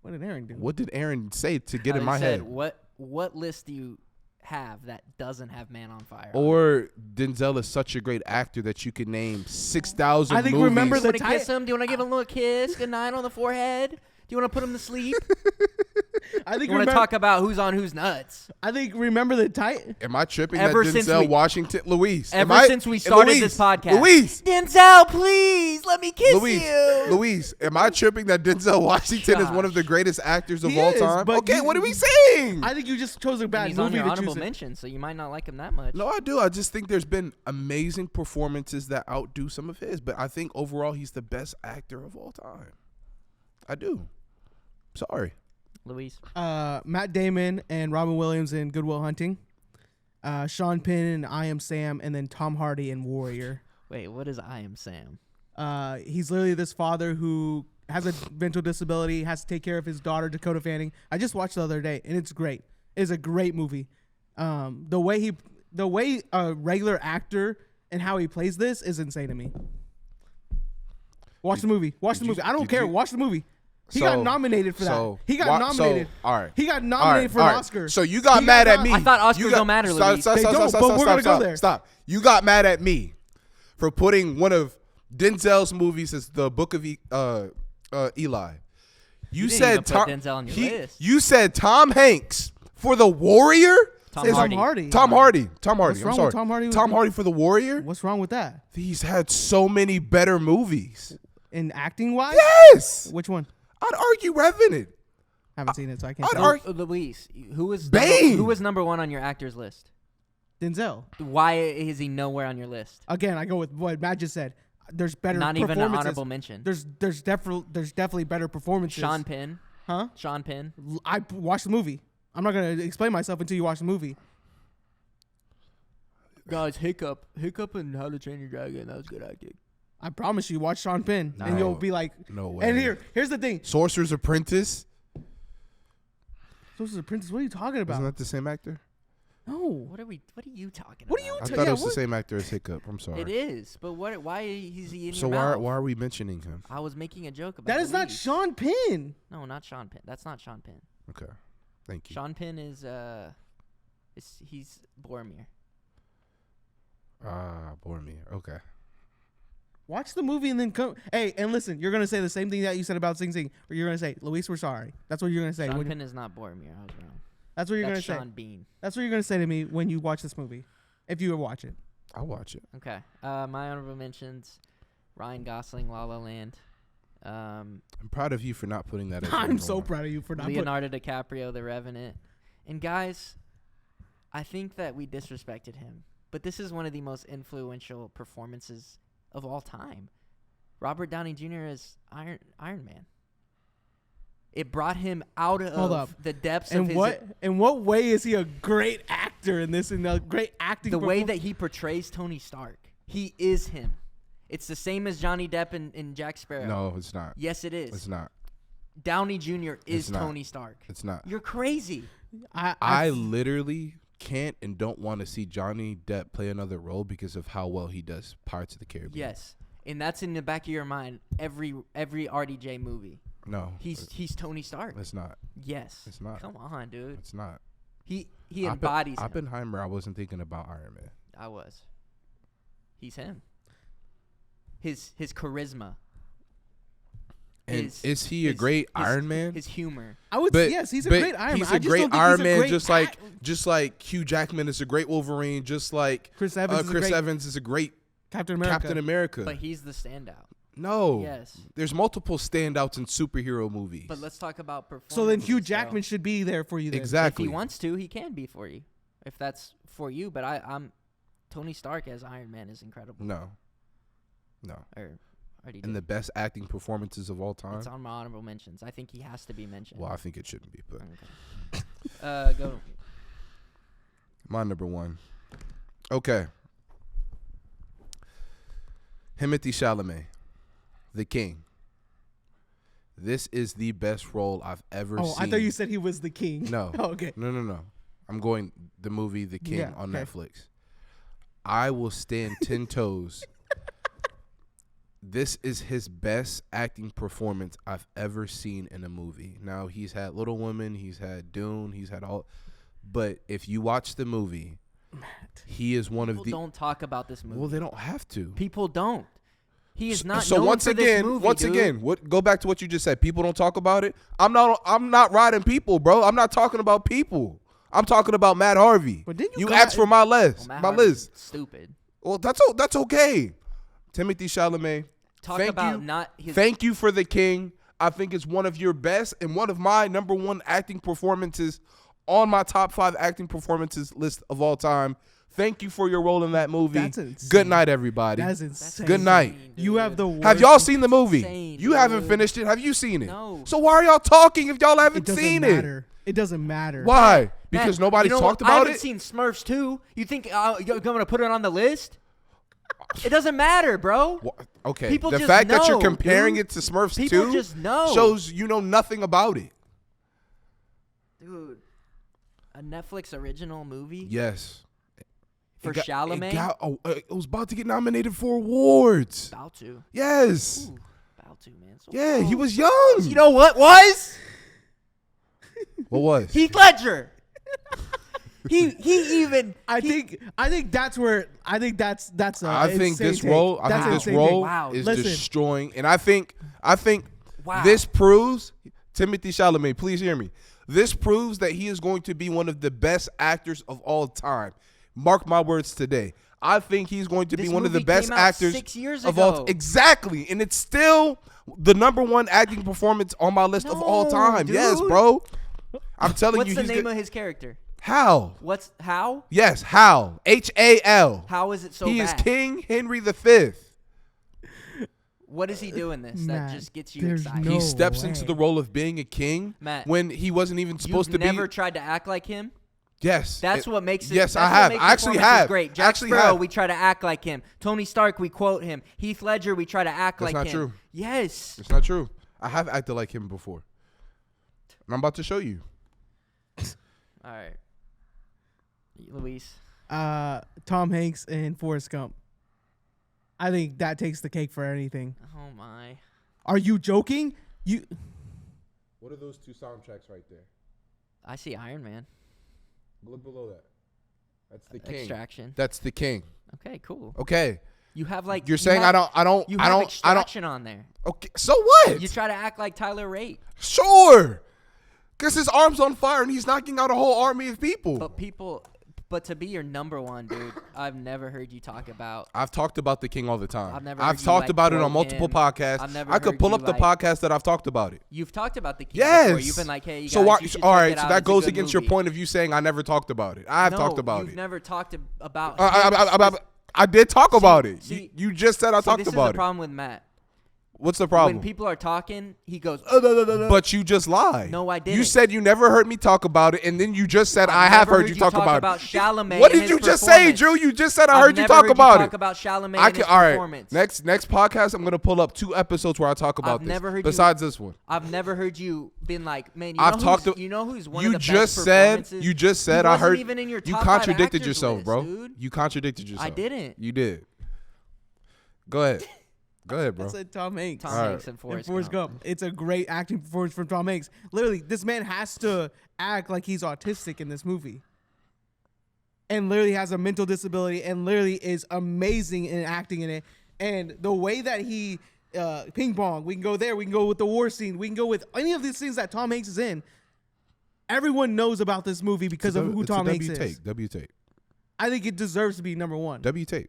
Speaker 1: What did Aaron do?
Speaker 3: What did Aaron say to get
Speaker 2: How
Speaker 3: in
Speaker 2: he
Speaker 3: my
Speaker 2: said,
Speaker 3: head?
Speaker 2: What list do you have that doesn't have Man on Fire? on it?
Speaker 3: Or Denzel is such a great actor that you could name 6,000
Speaker 1: I think
Speaker 3: movies.
Speaker 1: remember
Speaker 2: Do
Speaker 1: the
Speaker 2: you want to kiss him? Do you want to give him a little kiss? Good night on the forehead? Do you want to put him to sleep?
Speaker 1: I think
Speaker 2: You want to talk about who's on whose nuts?
Speaker 1: I think remember the tight.
Speaker 3: Am I tripping
Speaker 2: Ever
Speaker 3: that
Speaker 2: since
Speaker 3: Denzel
Speaker 2: we-
Speaker 3: Washington, Luis?
Speaker 2: Ever since we started this podcast.
Speaker 3: Luis,
Speaker 2: Denzel, please let me kiss you.
Speaker 3: Luis, am I tripping that Denzel Washington is one of the
Speaker 2: Gosh.
Speaker 3: greatest actors of
Speaker 1: He
Speaker 3: all
Speaker 1: is,
Speaker 3: time?
Speaker 1: but
Speaker 3: Okay,
Speaker 1: you-
Speaker 3: what are we saying?
Speaker 1: I think you just chose a
Speaker 2: And
Speaker 1: bad
Speaker 2: he's on
Speaker 1: movie
Speaker 2: your
Speaker 1: to
Speaker 2: honorable
Speaker 1: choose.
Speaker 2: mention, so you might not like him that much.
Speaker 3: No, I do. I just think there's been amazing performances that outdo some of his, but I think overall he's the best actor of all time. I do. Sorry.
Speaker 2: Luis.
Speaker 1: Matt Damon and Robin Williams in Good Will Hunting. Sean Penn in I Am Sam, and then Tom Hardy in Warrior.
Speaker 2: Wait, what is I Am Sam?
Speaker 1: He's literally this father who has a mental disability, has to take care of his daughter, Dakota Fanning. I just watched the other day, and it's great. It's a great movie. The way a regular actor and how he plays this is insane to me. Watch the movie. Watch the movie. I don't care. Watch the movie. He got nominated for that. He got nominated.
Speaker 3: All right.
Speaker 1: He got nominated for an Oscar.
Speaker 3: So you got
Speaker 1: He
Speaker 3: mad
Speaker 1: got
Speaker 3: at me.
Speaker 2: I thought Oscars
Speaker 3: You got-
Speaker 2: don't matter,
Speaker 3: Stop,
Speaker 2: Luis.
Speaker 3: stop,
Speaker 1: They
Speaker 3: stop,
Speaker 1: don't,
Speaker 3: stop,
Speaker 1: but
Speaker 3: stop,
Speaker 1: we're gonna
Speaker 3: stop,
Speaker 1: go there.
Speaker 3: Stop. You got mad at me for putting one of Denzel's movies as the Book of Eli. You
Speaker 2: didn't
Speaker 3: said
Speaker 2: even put
Speaker 3: Tom.
Speaker 2: Denzel on your list.
Speaker 3: You said Tom Hanks for the Warrior.
Speaker 2: Tom
Speaker 1: It's
Speaker 2: Hardy.
Speaker 1: Hardy.
Speaker 3: Tom Hardy. Tom Hardy.
Speaker 1: What's
Speaker 3: I'm
Speaker 1: wrong
Speaker 3: sorry.
Speaker 1: with Tom Hardy?
Speaker 3: Tom Hardy for the Warrior.
Speaker 1: What's wrong with that?
Speaker 3: He's had so many better movies.
Speaker 1: In acting wise?
Speaker 3: Yes.
Speaker 1: Which one?
Speaker 3: I'd argue Revenant.
Speaker 1: Haven't seen it, so I can't
Speaker 3: I'd
Speaker 1: say.
Speaker 3: argue-
Speaker 2: Luis, who was
Speaker 3: Bane.
Speaker 2: number 1 on your actors list?
Speaker 1: Denzel.
Speaker 2: Why is he nowhere on your list?
Speaker 1: Again, I go with what Matt just said. There's better
Speaker 2: Not even an
Speaker 1: performances.
Speaker 2: honorable mention.
Speaker 1: There's definitely better performances.
Speaker 2: Sean Penn.
Speaker 1: Huh?
Speaker 2: Sean Penn.
Speaker 1: I watched the movie. I'm not gonna explain myself until you watch the movie.
Speaker 2: Guys, Hiccup and How to Train Your Dragon. That was good acting.
Speaker 1: I promise you, watch Sean Penn, and you'll be like,
Speaker 3: no way.
Speaker 1: And here's the thing.
Speaker 3: Sorcerer's Apprentice.
Speaker 1: Sorcerer's Apprentice. What are you talking about?
Speaker 3: Isn't that the same actor?
Speaker 1: No.
Speaker 2: What are you talking
Speaker 1: What are
Speaker 2: about?
Speaker 1: you
Speaker 3: I
Speaker 1: ta-
Speaker 3: thought
Speaker 1: yeah,
Speaker 3: it was
Speaker 1: what-
Speaker 3: the same actor as Hiccup. I'm sorry.
Speaker 2: It is, but why is he in
Speaker 3: So
Speaker 2: your mouth?
Speaker 3: why are we mentioning him?
Speaker 2: I was making a joke about
Speaker 1: That is not
Speaker 2: Luis.
Speaker 1: Sean Penn.
Speaker 2: No, not Sean Penn. That's not Sean Penn.
Speaker 3: Okay, thank you.
Speaker 2: Sean Penn is he's Boromir.
Speaker 3: Boromir. Okay.
Speaker 1: Watch the movie and then come. Hey, and listen, you're gonna say the same thing that you said about Sing Sing, or you're gonna say, "Luis, we're sorry." That's what you're gonna say.
Speaker 2: Sean Penn is not Boromir. I was wrong.
Speaker 1: That's what you're
Speaker 2: That's
Speaker 1: gonna
Speaker 2: Sean
Speaker 1: say.
Speaker 2: Bean.
Speaker 1: That's what you're gonna say to me when you watch this movie, if you ever watch it.
Speaker 3: I'll watch it.
Speaker 2: Okay. My honorable mentions: Ryan Gosling, La La Land.
Speaker 3: I'm proud of you for not putting that. As
Speaker 1: I'm
Speaker 3: number
Speaker 1: so
Speaker 3: one.
Speaker 1: proud of you for not.
Speaker 2: Leonardo DiCaprio, The Revenant. And guys, I think that we disrespected him, but this is one of the most influential performances of all time. Robert Downey Jr. as Iron Man. It brought him out of the depths of his...
Speaker 1: In what way is he a great actor in this? And a great acting.
Speaker 2: The way that he portrays Tony Stark. He is him. It's the same as Johnny Depp in Jack Sparrow.
Speaker 3: No, it's not.
Speaker 2: Yes, it is.
Speaker 3: It's not.
Speaker 2: Downey Jr. is
Speaker 3: It's not.
Speaker 2: Tony Stark.
Speaker 3: It's not.
Speaker 2: You're crazy.
Speaker 3: I literally can't and don't want to see Johnny Depp play another role because of how well he does Pirates of the Caribbean.
Speaker 2: Yes. And that's in the back of your mind every RDJ movie.
Speaker 3: No.
Speaker 2: He's Tony Stark.
Speaker 3: It's not.
Speaker 2: Yes.
Speaker 3: It's not.
Speaker 2: Come on, dude.
Speaker 3: It's not.
Speaker 2: He embodies him.
Speaker 3: Oppenheimer, I wasn't thinking about Iron Man.
Speaker 2: I was. He's him. His charisma.
Speaker 3: And is he a great Iron Man?
Speaker 2: His humor.
Speaker 1: I would say yes, he's a great Iron Man.
Speaker 3: He's
Speaker 1: I
Speaker 3: a
Speaker 1: just
Speaker 3: great
Speaker 1: don't think
Speaker 3: Iron
Speaker 1: he's a
Speaker 3: Man,
Speaker 1: great
Speaker 3: just like Hugh Jackman is a great Wolverine, just like
Speaker 1: Chris Evans
Speaker 3: is a great
Speaker 1: Captain America.
Speaker 3: Captain America.
Speaker 2: But he's the standout.
Speaker 3: No.
Speaker 2: Yes.
Speaker 3: There's multiple standouts in superhero movies.
Speaker 2: But let's talk about performance.
Speaker 1: So then Hugh Jackman should be there for you. Then.
Speaker 3: Exactly.
Speaker 2: If he wants to, he can be for you. If that's for you. But I'm Tony Stark as Iron Man is incredible.
Speaker 3: No.
Speaker 2: Or already
Speaker 3: And
Speaker 2: did.
Speaker 3: the best acting performances of all time.
Speaker 2: It's on my honorable mentions. I think he has to be mentioned.
Speaker 3: Well, I think it shouldn't be, but
Speaker 2: Okay. Go.
Speaker 3: my number one. Okay. Timothée Chalamet, The King. This is the best role I've ever seen.
Speaker 1: I thought you said he was the king.
Speaker 3: No.
Speaker 1: Oh, okay.
Speaker 3: No. I'm going the movie The King on Netflix. I will stand 10 toes. This is his best acting performance I've ever seen in a movie. Now, he's had Little Women, he's had Dune, he's had all. But if you watch the movie, he is one of the.
Speaker 2: People don't talk about this movie.
Speaker 3: Well, they don't have to.
Speaker 2: People don't. He is not.
Speaker 3: So
Speaker 2: known
Speaker 3: once
Speaker 2: for
Speaker 3: again,
Speaker 2: this movie, dude.
Speaker 3: go back to what you just said. People don't talk about it. I'm not riding people, bro. I'm not talking about people. I'm talking about Matt Harvey.
Speaker 1: But didn't
Speaker 3: you
Speaker 1: you
Speaker 3: asked for my list.
Speaker 2: Well, Matt
Speaker 3: my
Speaker 2: Hardy's
Speaker 3: list.
Speaker 2: Stupid.
Speaker 3: Well, that's okay. Timothée Chalamet.
Speaker 2: Talk
Speaker 3: thank
Speaker 2: about
Speaker 3: you.
Speaker 2: not his.
Speaker 3: Thank you for The King. I think it's one of your best and one of my number one acting performances on my top 5 acting performances list of all time. Thank you for your role in that movie.
Speaker 1: That's insane.
Speaker 3: Good night, everybody.
Speaker 1: That's insane.
Speaker 3: Good night.
Speaker 2: Insane,
Speaker 1: You have the
Speaker 2: dude.
Speaker 1: worst.
Speaker 3: Have y'all seen the movie?
Speaker 2: Insane,
Speaker 3: You haven't
Speaker 2: dude.
Speaker 3: finished it. Have you seen it?
Speaker 2: No.
Speaker 3: So why are y'all talking if y'all
Speaker 1: It
Speaker 3: haven't
Speaker 1: doesn't
Speaker 3: seen
Speaker 1: matter. It doesn't matter.
Speaker 3: it? Why?
Speaker 2: Matt,
Speaker 3: Because nobody
Speaker 2: you know
Speaker 3: talked
Speaker 2: what? I
Speaker 3: about
Speaker 2: haven't
Speaker 3: it?
Speaker 2: seen Smurfs 2. You think you're going to put it on the list? It doesn't matter, bro.
Speaker 3: Okay.
Speaker 2: People
Speaker 3: the
Speaker 2: just
Speaker 3: fact that you're
Speaker 2: know,
Speaker 3: comparing
Speaker 2: dude.
Speaker 3: it to Smurfs
Speaker 2: People
Speaker 3: 2
Speaker 2: just know.
Speaker 3: shows you know nothing about it.
Speaker 2: Dude, a Netflix original movie
Speaker 3: Yes.
Speaker 2: for Chalamet?
Speaker 3: It was about to get nominated for awards.
Speaker 2: About to.
Speaker 3: Yes.
Speaker 2: Ooh, about to, man. So
Speaker 3: Yeah, he
Speaker 2: close.
Speaker 3: was young.
Speaker 2: You know what was?
Speaker 3: What was?
Speaker 2: Heath Ledger. he
Speaker 1: I think that's where I think that's
Speaker 3: I think
Speaker 1: insane
Speaker 3: this
Speaker 1: take.
Speaker 3: role. I
Speaker 1: That's
Speaker 3: think this
Speaker 1: insane
Speaker 3: role
Speaker 1: take.
Speaker 2: Wow.
Speaker 3: is
Speaker 1: Listen.
Speaker 3: destroying, and I think
Speaker 2: Wow.
Speaker 3: this proves Timothée Chalamet. Please hear me. This proves that he is going to be one of the best actors of all time. Mark my words today. I think he's going to
Speaker 2: This
Speaker 3: be one of the
Speaker 2: movie
Speaker 3: best
Speaker 2: came out
Speaker 3: actors
Speaker 2: 6 years
Speaker 3: of all.
Speaker 2: ago.
Speaker 3: Exactly, and it's still the number one acting performance on my list of all
Speaker 2: No,
Speaker 3: time. Yes,
Speaker 2: dude.
Speaker 3: bro. I'm telling
Speaker 2: What's
Speaker 3: you,
Speaker 2: the
Speaker 3: he's
Speaker 2: name
Speaker 3: good.
Speaker 2: of his character?
Speaker 3: Hal.
Speaker 2: What's how?
Speaker 3: Yes, Hal. H-A-L.
Speaker 2: How is it so
Speaker 3: He
Speaker 2: bad?
Speaker 3: is King Henry V.
Speaker 2: What does he do in this
Speaker 1: Matt,
Speaker 2: that just gets you
Speaker 1: there's
Speaker 2: excited?
Speaker 1: no
Speaker 3: He steps
Speaker 1: way.
Speaker 3: into the role of being a king
Speaker 2: Matt,
Speaker 3: when he wasn't even supposed
Speaker 2: You've
Speaker 3: to
Speaker 2: never
Speaker 3: be.
Speaker 2: tried to act like him.
Speaker 3: Yes.
Speaker 2: That's what makes it.
Speaker 3: Yes,
Speaker 2: that's
Speaker 3: I have.
Speaker 2: What makes
Speaker 3: I actually
Speaker 2: performances
Speaker 3: have.
Speaker 2: Great.
Speaker 3: I
Speaker 2: Jack
Speaker 3: actually
Speaker 2: Sparrow,
Speaker 3: have.
Speaker 2: we try to act like him. Tony Stark, we quote him. Heath Ledger, we try to act
Speaker 3: That's
Speaker 2: like
Speaker 3: not
Speaker 2: him.
Speaker 3: true.
Speaker 2: Yes.
Speaker 3: It's not true. I have acted like him before. And I'm about to show you.
Speaker 2: All right. Luis.
Speaker 1: Tom Hanks and Forrest Gump. I think that takes the cake for anything.
Speaker 2: Oh my.
Speaker 1: Are you joking?
Speaker 3: What are those two soundtracks right there?
Speaker 2: I see Iron Man.
Speaker 3: Look below that. That's the king.
Speaker 2: Extraction.
Speaker 3: That's the king.
Speaker 2: Okay, cool.
Speaker 3: Okay.
Speaker 2: You have like
Speaker 3: You're saying I don't.
Speaker 2: You have Extraction on there.
Speaker 3: Okay. So what?
Speaker 2: You try to act like Tyler Rate.
Speaker 3: Sure. Because his arm's on fire and he's knocking out a whole army of people.
Speaker 2: But to be your number one, dude, I've never heard you talk about.
Speaker 3: I've talked about the king all the time.
Speaker 2: I've never
Speaker 3: I've
Speaker 2: heard you,
Speaker 3: talked
Speaker 2: like,
Speaker 3: about it on
Speaker 2: quote
Speaker 3: multiple
Speaker 2: him.
Speaker 3: podcasts.
Speaker 2: I've never
Speaker 3: I could
Speaker 2: heard
Speaker 3: pull
Speaker 2: you,
Speaker 3: up the
Speaker 2: like-
Speaker 3: podcast that I've talked about it.
Speaker 2: You've talked about the king
Speaker 3: Yes.
Speaker 2: before. You've been like, hey, you
Speaker 3: So
Speaker 2: guys, you should
Speaker 3: all
Speaker 2: check
Speaker 3: right,
Speaker 2: it
Speaker 3: so
Speaker 2: out.
Speaker 3: that
Speaker 2: It's a
Speaker 3: goes
Speaker 2: good
Speaker 3: against your
Speaker 2: movie.
Speaker 3: point of you saying I never talked about it. I have talked about
Speaker 2: you've
Speaker 3: it.
Speaker 2: never talked about.
Speaker 3: I did talk about it.
Speaker 2: see-
Speaker 3: You just said I talked
Speaker 2: this is
Speaker 3: about
Speaker 2: the
Speaker 3: it.
Speaker 2: problem with Matt.
Speaker 3: What's the problem?
Speaker 2: When people are talking, he goes,
Speaker 3: But you just lied.
Speaker 2: No, I
Speaker 3: You
Speaker 2: didn't.
Speaker 3: said you never heard me talk about it, and then you just said I
Speaker 2: I've
Speaker 3: have
Speaker 2: never
Speaker 3: heard you talk about it.
Speaker 2: Chalamet.
Speaker 3: What
Speaker 2: and
Speaker 3: did
Speaker 2: his
Speaker 3: you just say,
Speaker 2: performance.
Speaker 3: Drew? You just said I
Speaker 2: I've
Speaker 3: heard you
Speaker 2: never
Speaker 3: talk about
Speaker 2: talk
Speaker 3: it.
Speaker 2: about Chalamet
Speaker 3: I
Speaker 2: and
Speaker 3: can.
Speaker 2: his
Speaker 3: All right.
Speaker 2: performance.
Speaker 3: Next podcast, I'm gonna pull up 2 episodes where I talk about
Speaker 2: I've
Speaker 3: this.
Speaker 2: never heard you-
Speaker 3: besides this one.
Speaker 2: I've never heard you been like, man.
Speaker 3: I've talked.
Speaker 2: You know who's one
Speaker 3: you
Speaker 2: of the
Speaker 3: just
Speaker 2: best
Speaker 3: said.
Speaker 2: performances?
Speaker 3: You just said
Speaker 2: He
Speaker 3: I
Speaker 2: wasn't
Speaker 3: heard.
Speaker 2: even in your
Speaker 3: You
Speaker 2: top 5
Speaker 3: contradicted
Speaker 2: actors
Speaker 3: yourself,
Speaker 2: list,
Speaker 3: bro.
Speaker 2: dude.
Speaker 3: You contradicted yourself.
Speaker 2: I didn't.
Speaker 3: You did. Go ahead. Go ahead, bro.
Speaker 1: I said Tom Hanks.
Speaker 2: Tom
Speaker 3: All right.
Speaker 2: Hanks and
Speaker 1: And
Speaker 2: Forrest
Speaker 1: Gump. It's a great acting performance from Tom Hanks. Literally, this man has to act like he's autistic in this movie. And literally has a mental disability and literally is amazing in acting in it. And the way that he ping pong, we can go there, we can go with the war scene, we can go with any of these scenes that Tom Hanks is in. Everyone knows about this movie because of who Tom Hanks is.
Speaker 3: W tape.
Speaker 1: I think it deserves to be number one.
Speaker 3: W tape.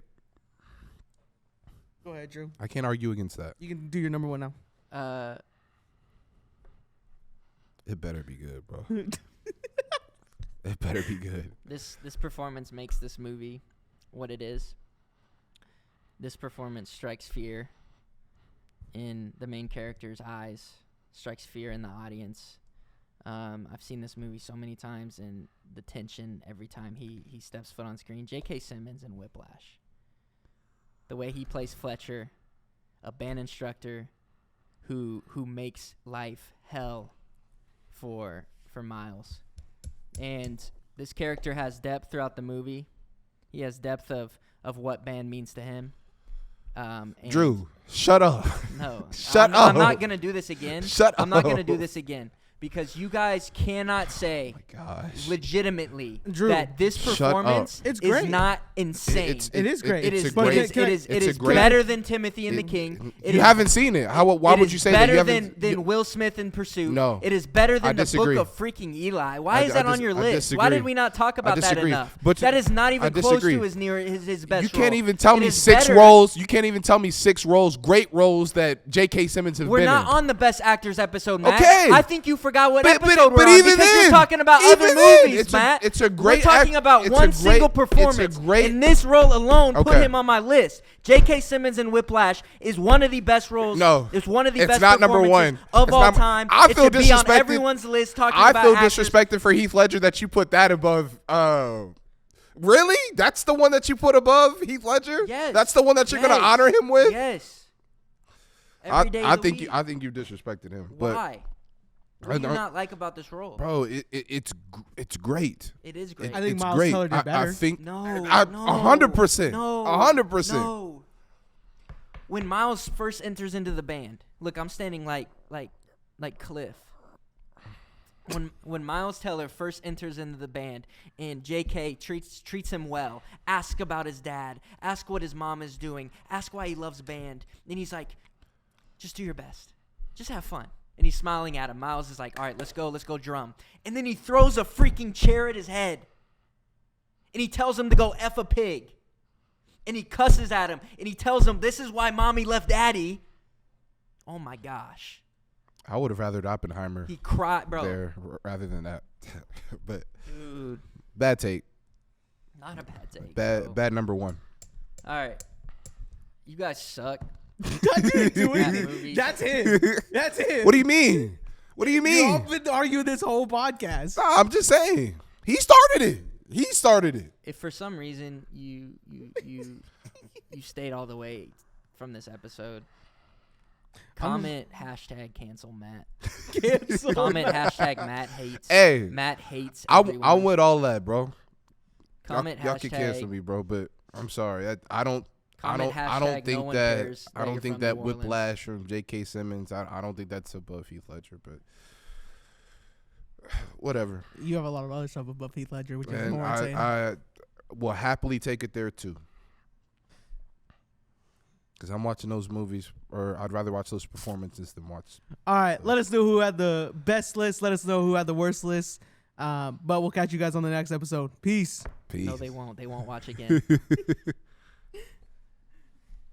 Speaker 1: Go ahead, Drew.
Speaker 3: I can't argue against that.
Speaker 1: You can do your number one now.
Speaker 3: It better be good, bro. It better be good.
Speaker 2: This performance makes this movie what it is. This performance strikes fear in the main character's eyes, strikes fear in the audience. I've seen this movie so many times, and the tension every time he steps foot on screen. J.K. Simmons in Whiplash. The way he plays Fletcher, a band instructor who makes life hell for Miles. And this character has depth throughout the movie. He has depth of what band means to him. And
Speaker 3: Drew, shut up.
Speaker 2: No.
Speaker 3: Shut
Speaker 2: I'm
Speaker 3: up.
Speaker 2: not going to do this again.
Speaker 3: Shut
Speaker 2: I'm not going to
Speaker 3: up.
Speaker 2: do this again. Because you guys cannot say
Speaker 3: Gosh.
Speaker 2: legitimately
Speaker 1: Drew,
Speaker 2: that this
Speaker 3: shut
Speaker 2: performance
Speaker 1: up. It's
Speaker 2: is
Speaker 1: great.
Speaker 2: not insane.
Speaker 1: It is great.
Speaker 2: It is.
Speaker 3: It's a
Speaker 1: But
Speaker 3: great.
Speaker 2: It is
Speaker 3: a great-
Speaker 2: better than Timothy and the King.
Speaker 3: You haven't seen it. Why
Speaker 2: It
Speaker 3: would
Speaker 2: is
Speaker 3: you say that? You
Speaker 2: better
Speaker 3: haven't.
Speaker 2: than Will Smith in Pursuit.
Speaker 3: No.
Speaker 2: It is better
Speaker 3: I
Speaker 2: than the
Speaker 3: disagree.
Speaker 2: Book of freaking Eli. Why
Speaker 3: I-
Speaker 2: is that
Speaker 3: I
Speaker 2: on your
Speaker 3: dis- I
Speaker 2: list? Why
Speaker 3: disagree.
Speaker 2: did we not talk about that
Speaker 3: disagree.
Speaker 2: enough?
Speaker 3: But
Speaker 2: that is not
Speaker 3: I
Speaker 2: even close
Speaker 3: disagree.
Speaker 2: to his best
Speaker 3: You can't
Speaker 2: role.
Speaker 3: even tell
Speaker 2: It
Speaker 3: me
Speaker 2: is
Speaker 3: 6
Speaker 2: better.
Speaker 3: roles. You can't even tell me 6 roles, great roles that J.K. Simmons has
Speaker 2: We're
Speaker 3: been
Speaker 2: not
Speaker 3: in.
Speaker 2: on the best actors episode, Matt.
Speaker 3: Okay.
Speaker 2: I think you forgot what
Speaker 3: But
Speaker 2: episode we're on
Speaker 3: even
Speaker 2: because
Speaker 3: then,
Speaker 2: you're talking about
Speaker 3: even
Speaker 2: other
Speaker 3: then,
Speaker 2: movies,
Speaker 3: it's
Speaker 2: Matt.
Speaker 3: it's a great.
Speaker 2: We're talking about
Speaker 3: it's
Speaker 2: one
Speaker 3: a great,
Speaker 2: single performance.
Speaker 3: It's a great.
Speaker 2: And this role alone put
Speaker 3: Okay.
Speaker 2: him on my list. J.K. Simmons in Whiplash is one of the best roles.
Speaker 3: No,
Speaker 2: it's one of the
Speaker 3: it's
Speaker 2: best
Speaker 3: not number
Speaker 2: performances
Speaker 3: one.
Speaker 2: of
Speaker 3: It's
Speaker 2: all
Speaker 3: not-
Speaker 2: time.
Speaker 3: I
Speaker 2: It
Speaker 3: feel
Speaker 2: should be on
Speaker 3: disrespected.
Speaker 2: everyone's list talking
Speaker 3: I
Speaker 2: about
Speaker 3: feel
Speaker 2: actors.
Speaker 3: disrespected for Heath Ledger that you put that above. Really? That's the one that you put above Heath Ledger?
Speaker 2: Yes.
Speaker 3: That's the one that you're gonna
Speaker 2: Yes.
Speaker 3: honor him with?
Speaker 2: Yes. Every day
Speaker 3: I
Speaker 2: of the
Speaker 3: think
Speaker 2: week.
Speaker 3: I think you disrespected him. But
Speaker 2: Why? What do you not like about this role?
Speaker 3: bro, it's great.
Speaker 2: It is great.
Speaker 1: I think
Speaker 3: It's
Speaker 1: Miles
Speaker 3: great.
Speaker 1: Teller did
Speaker 3: I
Speaker 1: better.
Speaker 3: think
Speaker 2: No,
Speaker 3: 100%.
Speaker 2: No,
Speaker 3: 100%.
Speaker 2: No. When Miles first enters into the band, look, I'm standing like Cliff. When Miles Teller first enters into the band and J.K. treats him well, ask about his dad, ask what his mom is doing, ask why he loves band, and he's like, just do your best, just have fun. And he's smiling at him. Miles is like, all right, let's go drum. And then he throws a freaking chair at his head. And he tells him to go F a pig. And he cusses at him. And he tells him, this is why mommy left daddy. Oh, my gosh.
Speaker 3: I would have rathered Oppenheimer
Speaker 2: He cried, bro.
Speaker 3: there rather than that. But
Speaker 2: Dude,
Speaker 3: bad take.
Speaker 2: not a bad take.
Speaker 3: Bad
Speaker 2: bro.
Speaker 3: bad number 1.
Speaker 2: All right. You guys suck.
Speaker 1: I didn't do
Speaker 2: That
Speaker 1: anything.
Speaker 2: movie.
Speaker 1: That's him. That's him.
Speaker 3: What do you mean? What do you
Speaker 1: You all
Speaker 3: mean?
Speaker 1: been arguing this whole podcast.
Speaker 3: No, I'm just saying. He started it. He started it.
Speaker 2: If for some reason you stayed all the way from this episode, comment hashtag cancel Matt. Comment hashtag Matt hates.
Speaker 3: Hey,
Speaker 2: Matt hates.
Speaker 3: I'm with all that, bro.
Speaker 2: Comment
Speaker 3: y'all can cancel
Speaker 2: hashtag.
Speaker 3: me, bro, but I'm sorry. I don't
Speaker 2: Comment
Speaker 3: think
Speaker 2: hashtag no one
Speaker 3: that
Speaker 2: cares
Speaker 3: I don't
Speaker 2: you're
Speaker 3: think
Speaker 2: from
Speaker 3: that
Speaker 2: New Orleans.
Speaker 3: whiplash from J.K. Simmons. I don't think that's above Heath Ledger, but whatever.
Speaker 1: You have a lot of other stuff above Heath Ledger, which is
Speaker 3: And
Speaker 1: more insane.
Speaker 3: I will happily take it there too. Because I'm watching those movies, or I'd rather watch those performances than watch.
Speaker 1: All right, let us know who had the best list. Let us know who had the worst list. But we'll catch you guys on the next episode. Peace.
Speaker 3: Peace.
Speaker 2: No, they won't. They won't watch again.